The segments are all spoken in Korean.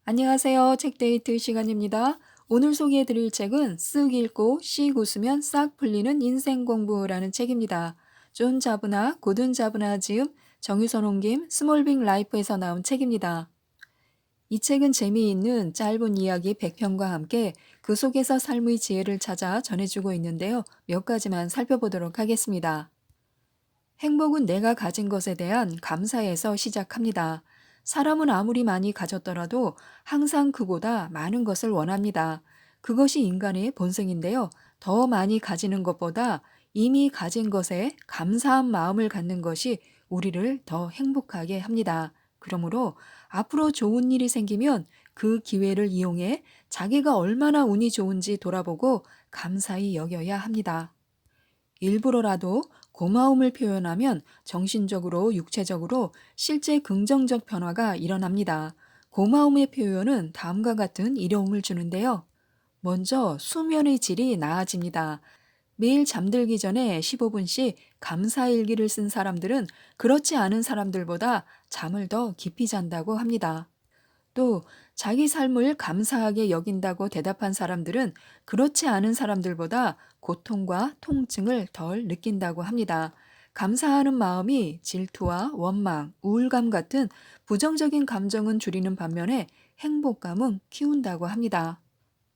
안녕하세요. 책데이트 시간입니다. 오늘 소개해 드릴 책은 쓱 읽고 씩 웃으면 싹 풀리는 인생 공부라는 책입니다. 존 자브나, 고든 자브나 지음, 정유선 옮김, 스몰빅 라이프에서 나온 책입니다. 이 책은 재미있는 짧은 이야기 100편과 함께 그 속에서 삶의 지혜를 찾아 전해주고 있는데요. 몇 가지만 살펴보도록 하겠습니다. 행복은 내가 가진 것에 대한 감사에서 시작합니다. 사람은 아무리 많이 가졌더라도 항상 그보다 많은 것을 원합니다. 그것이 인간의 본성인데요. 더 많이 가지는 것보다 이미 가진 것에 감사한 마음을 갖는 것이 우리를 더 행복하게 합니다. 그러므로 앞으로 좋은 일이 생기면 그 기회를 이용해 자기가 얼마나 운이 좋은지 돌아보고 감사히 여겨야 합니다. 일부러라도 고마움을 표현하면 정신적으로, 육체적으로 실제 긍정적 변화가 일어납니다. 고마움의 표현은 다음과 같은 이로움을 주는데요. 먼저 수면의 질이 나아집니다. 매일 잠들기 전에 15분씩 감사일기를 쓴 사람들은 그렇지 않은 사람들보다 잠을 더 깊이 잔다고 합니다. 또 자기 삶을 감사하게 여긴다고 대답한 사람들은 그렇지 않은 사람들보다 고통과 통증을 덜 느낀다고 합니다. 감사하는 마음이 질투와 원망, 우울감 같은 부정적인 감정은 줄이는 반면에 행복감은 키운다고 합니다.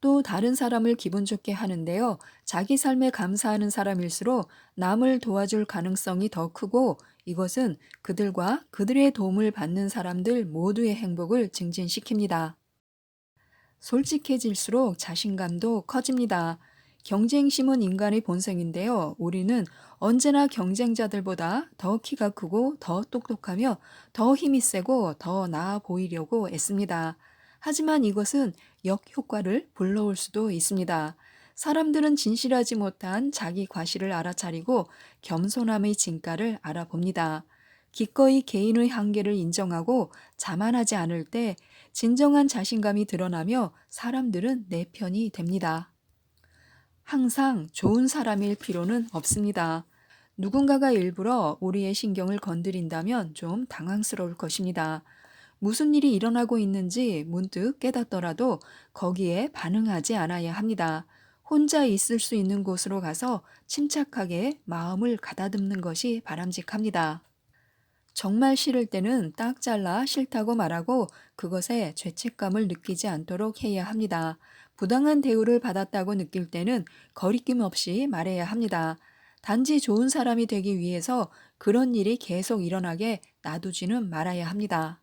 또 다른 사람을 기분 좋게 하는데요. 자기 삶에 감사하는 사람일수록 남을 도와줄 가능성이 더 크고 이것은 그들과 그들의 도움을 받는 사람들 모두의 행복을 증진시킵니다. 솔직해질수록 자신감도 커집니다. 경쟁심은 인간의 본성인데요. 우리는 언제나 경쟁자들보다 더 키가 크고 더 똑똑하며 더 힘이 세고 더 나아 보이려고 애씁니다. 하지만 이것은 역효과를 불러올 수도 있습니다. 사람들은 진실하지 못한 자기 과실을 알아차리고 겸손함의 진가를 알아봅니다. 기꺼이 개인의 한계를 인정하고 자만하지 않을 때 진정한 자신감이 드러나며 사람들은 내 편이 됩니다. 항상 좋은 사람일 필요는 없습니다. 누군가가 일부러 우리의 신경을 건드린다면 좀 당황스러울 것입니다. 무슨 일이 일어나고 있는지 문득 깨닫더라도 거기에 반응하지 않아야 합니다. 혼자 있을 수 있는 곳으로 가서 침착하게 마음을 가다듬는 것이 바람직합니다. 정말 싫을 때는 딱 잘라 싫다고 말하고 그것에 죄책감을 느끼지 않도록 해야 합니다. 부당한 대우를 받았다고 느낄 때는 거리낌 없이 말해야 합니다. 단지 좋은 사람이 되기 위해서 그런 일이 계속 일어나게 놔두지는 말아야 합니다.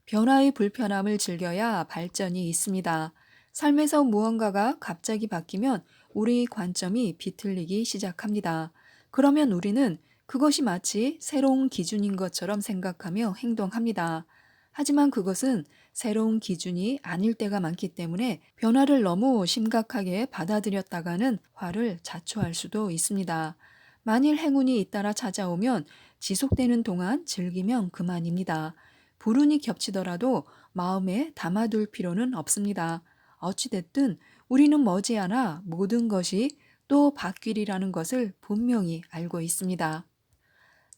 변화의 불편함을 즐겨야 발전이 있습니다. 삶에서 무언가가 갑자기 바뀌면 우리 관점이 비틀리기 시작합니다. 그러면 우리는 그것이 마치 새로운 기준인 것처럼 생각하며 행동합니다. 하지만 그것은 새로운 기준이 아닐 때가 많기 때문에 변화를 너무 심각하게 받아들였다가는 화를 자초할 수도 있습니다. 만일 행운이 잇따라 찾아오면 지속되는 동안 즐기면 그만입니다. 불운이 겹치더라도 마음에 담아둘 필요는 없습니다. 어찌됐든 우리는 머지않아 모든 것이 또 바뀌리라는 것을 분명히 알고 있습니다.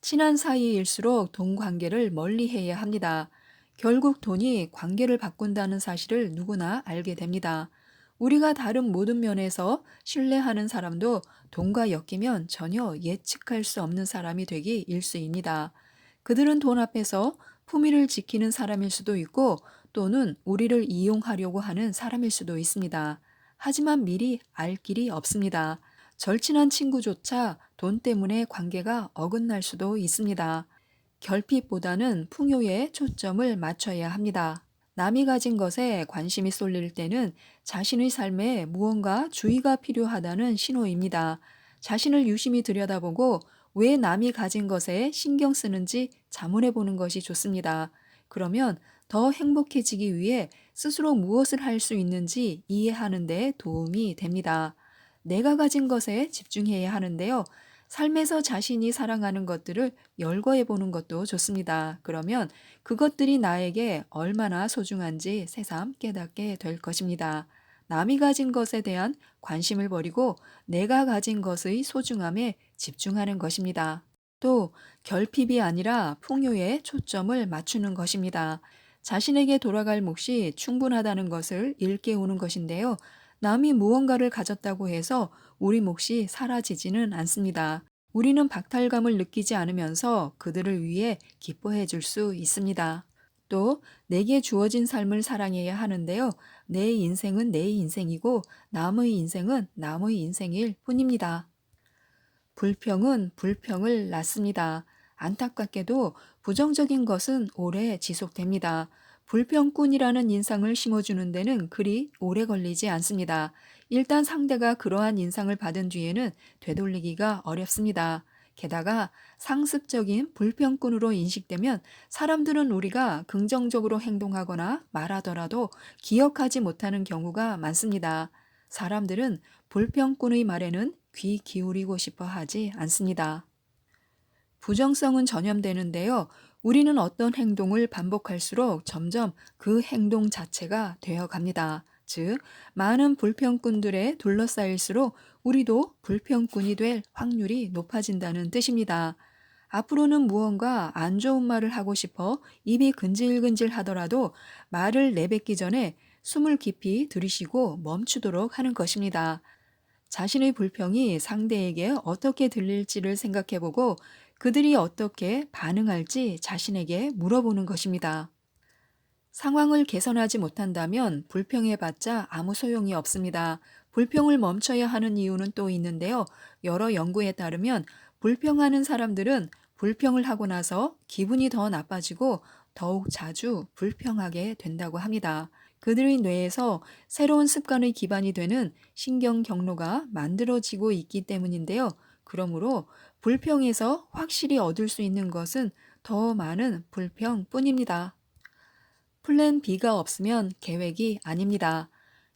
친한 사이일수록 돈 관계를 멀리 해야 합니다. 결국 돈이 관계를 바꾼다는 사실을 누구나 알게 됩니다. 우리가 다른 모든 면에서 신뢰하는 사람도 돈과 엮이면 전혀 예측할 수 없는 사람이 되기 일쑤입니다. 그들은 돈 앞에서 품위를 지키는 사람일 수도 있고 또는 우리를 이용하려고 하는 사람일 수도 있습니다. 하지만 미리 알 길이 없습니다. 절친한 친구조차 돈 때문에 관계가 어긋날 수도 있습니다. 결핍보다는 풍요에 초점을 맞춰야 합니다. 남이 가진 것에 관심이 쏠릴 때는 자신의 삶에 무언가 주의가 필요하다는 신호입니다. 자신을 유심히 들여다보고 왜 남이 가진 것에 신경 쓰는지 자문해 보는 것이 좋습니다. 그러면 더 행복해지기 위해 스스로 무엇을 할 수 있는지 이해하는 데 도움이 됩니다. 내가 가진 것에 집중해야 하는데요. 삶에서 자신이 사랑하는 것들을 열거해 보는 것도 좋습니다. 그러면 그것들이 나에게 얼마나 소중한지 새삼 깨닫게 될 것입니다. 남이 가진 것에 대한 관심을 버리고 내가 가진 것의 소중함에 집중하는 것입니다. 또 결핍이 아니라 풍요에 초점을 맞추는 것입니다. 자신에게 돌아갈 몫이 충분하다는 것을 일깨우는 것인데요. 남이 무언가를 가졌다고 해서 우리 몫이 사라지지는 않습니다. 우리는 박탈감을 느끼지 않으면서 그들을 위해 기뻐해 줄 수 있습니다. 또 내게 주어진 삶을 사랑해야 하는데요. 내 인생은 내 인생이고 남의 인생은 남의 인생일 뿐입니다. 불평은 불평을 낳습니다. 안타깝게도 부정적인 것은 오래 지속됩니다. 불평꾼이라는 인상을 심어주는 데는 그리 오래 걸리지 않습니다. 일단 상대가 그러한 인상을 받은 뒤에는 되돌리기가 어렵습니다. 게다가 상습적인 불평꾼으로 인식되면 사람들은 우리가 긍정적으로 행동하거나 말하더라도 기억하지 못하는 경우가 많습니다. 사람들은 불평꾼의 말에는 귀 기울이고 싶어 하지 않습니다. 부정성은 전염되는데요. 우리는 어떤 행동을 반복할수록 점점 그 행동 자체가 되어 갑니다. 즉, 많은 불평꾼들에 둘러싸일수록 우리도 불평꾼이 될 확률이 높아진다는 뜻입니다. 앞으로는 무언가 안 좋은 말을 하고 싶어 입이 근질근질 하더라도 말을 내뱉기 전에 숨을 깊이 들이쉬고 멈추도록 하는 것입니다. 자신의 불평이 상대에게 어떻게 들릴지를 생각해보고 그들이 어떻게 반응할지 자신에게 물어보는 것입니다. 상황을 개선하지 못한다면 불평해봤자 아무 소용이 없습니다. 불평을 멈춰야 하는 이유는 또 있는데요. 여러 연구에 따르면 불평하는 사람들은 불평을 하고 나서 기분이 더 나빠지고 더욱 자주 불평하게 된다고 합니다. 그들의 뇌에서 새로운 습관의 기반이 되는 신경 경로가 만들어지고 있기 때문인데요. 그러므로 불평에서 확실히 얻을 수 있는 것은 더 많은 불평뿐입니다. 플랜 B가 없으면 계획이 아닙니다.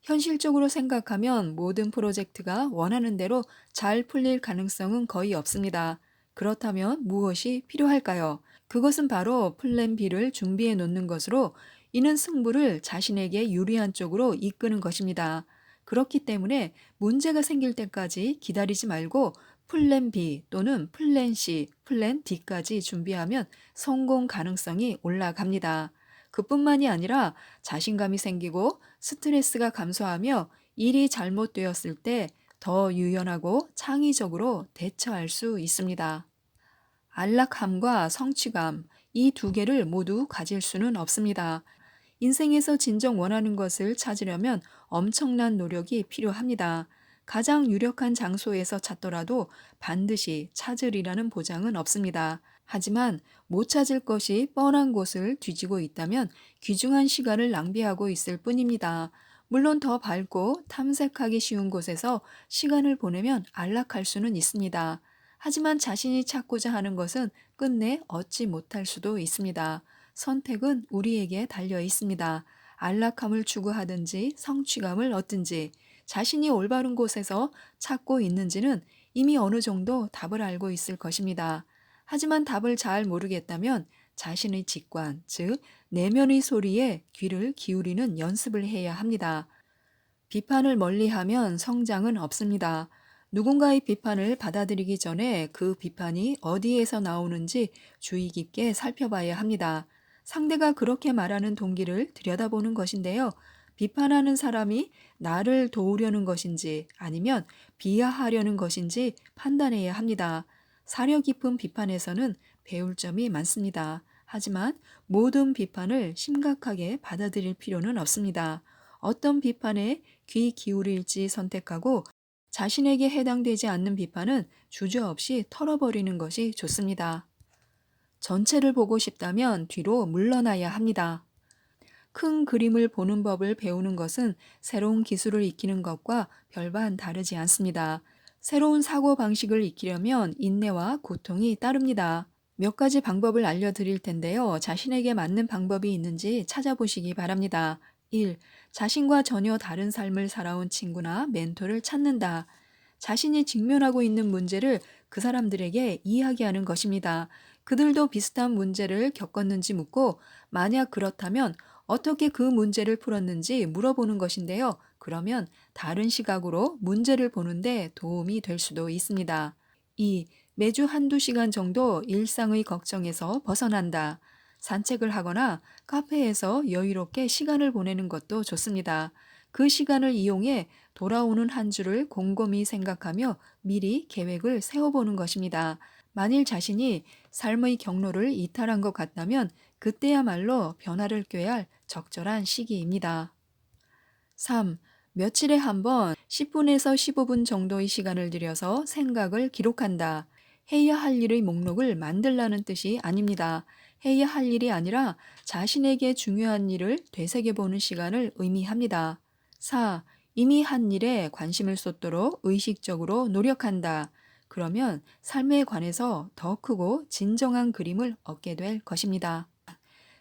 현실적으로 생각하면 모든 프로젝트가 원하는 대로 잘 풀릴 가능성은 거의 없습니다. 그렇다면 무엇이 필요할까요? 그것은 바로 플랜 B를 준비해 놓는 것으로 이는 승부를 자신에게 유리한 쪽으로 이끄는 것입니다. 그렇기 때문에 문제가 생길 때까지 기다리지 말고 플랜 B 또는 플랜 C, 플랜 D까지 준비하면 성공 가능성이 올라갑니다. 그뿐만이 아니라 자신감이 생기고 스트레스가 감소하며 일이 잘못되었을 때 더 유연하고 창의적으로 대처할 수 있습니다. 안락함과 성취감, 이 두 개를 모두 가질 수는 없습니다. 인생에서 진정 원하는 것을 찾으려면 엄청난 노력이 필요합니다. 가장 유력한 장소에서 찾더라도 반드시 찾으리라는 보장은 없습니다. 하지만 못 찾을 것이 뻔한 곳을 뒤지고 있다면 귀중한 시간을 낭비하고 있을 뿐입니다. 물론 더 밝고 탐색하기 쉬운 곳에서 시간을 보내면 안락할 수는 있습니다. 하지만 자신이 찾고자 하는 것은 끝내 얻지 못할 수도 있습니다. 선택은 우리에게 달려 있습니다. 안락함을 추구하든지 성취감을 얻든지 자신이 올바른 곳에서 찾고 있는지는 이미 어느 정도 답을 알고 있을 것입니다. 하지만 답을 잘 모르겠다면 자신의 직관, 즉 내면의 소리에 귀를 기울이는 연습을 해야 합니다. 비판을 멀리하면 성장은 없습니다. 누군가의 비판을 받아들이기 전에 그 비판이 어디에서 나오는지 주의 깊게 살펴봐야 합니다. 상대가 그렇게 말하는 동기를 들여다보는 것인데요. 비판하는 사람이 나를 도우려는 것인지 아니면 비하하려는 것인지 판단해야 합니다. 사려 깊은 비판에서는 배울 점이 많습니다. 하지만 모든 비판을 심각하게 받아들일 필요는 없습니다. 어떤 비판에 귀 기울일지 선택하고 자신에게 해당되지 않는 비판은 주저없이 털어버리는 것이 좋습니다. 전체를 보고 싶다면 뒤로 물러나야 합니다. 큰 그림을 보는 법을 배우는 것은 새로운 기술을 익히는 것과 별반 다르지 않습니다. 새로운 사고 방식을 익히려면 인내와 고통이 따릅니다. 몇 가지 방법을 알려드릴 텐데요. 자신에게 맞는 방법이 있는지 찾아보시기 바랍니다. 1. 자신과 전혀 다른 삶을 살아온 친구나 멘토를 찾는다. 자신이 직면하고 있는 문제를 그 사람들에게 이야기하는 것입니다. 그들도 비슷한 문제를 겪었는지 묻고 만약 그렇다면 어떻게 그 문제를 풀었는지 물어보는 것인데요. 그러면 다른 시각으로 문제를 보는데 도움이 될 수도 있습니다. 2. 매주 한두 시간 정도 일상의 걱정에서 벗어난다. 산책을 하거나 카페에서 여유롭게 시간을 보내는 것도 좋습니다. 그 시간을 이용해 돌아오는 한 주를 곰곰이 생각하며 미리 계획을 세워보는 것입니다. 만일 자신이 삶의 경로를 이탈한 것 같다면 그때야말로 변화를 꾀해야 할 적절한 시기입니다. 3. 며칠에 한 번 10분에서 15분 정도의 시간을 들여서 생각을 기록한다. 해야 할 일의 목록을 만들라는 뜻이 아닙니다. 해야 할 일이 아니라 자신에게 중요한 일을 되새겨보는 시간을 의미합니다. 4. 이미 한 일에 관심을 쏟도록 의식적으로 노력한다. 그러면 삶에 관해서 더 크고 진정한 그림을 얻게 될 것입니다.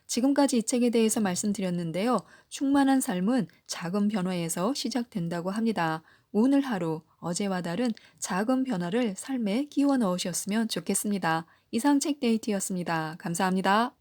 지금까지 이 책에 대해서 말씀드렸는데요. 충만한 삶은 작은 변화에서 시작된다고 합니다. 오늘 하루, 어제와 다른 작은 변화를 삶에 끼워 넣으셨으면 좋겠습니다. 이상 책 데이트였습니다. 감사합니다.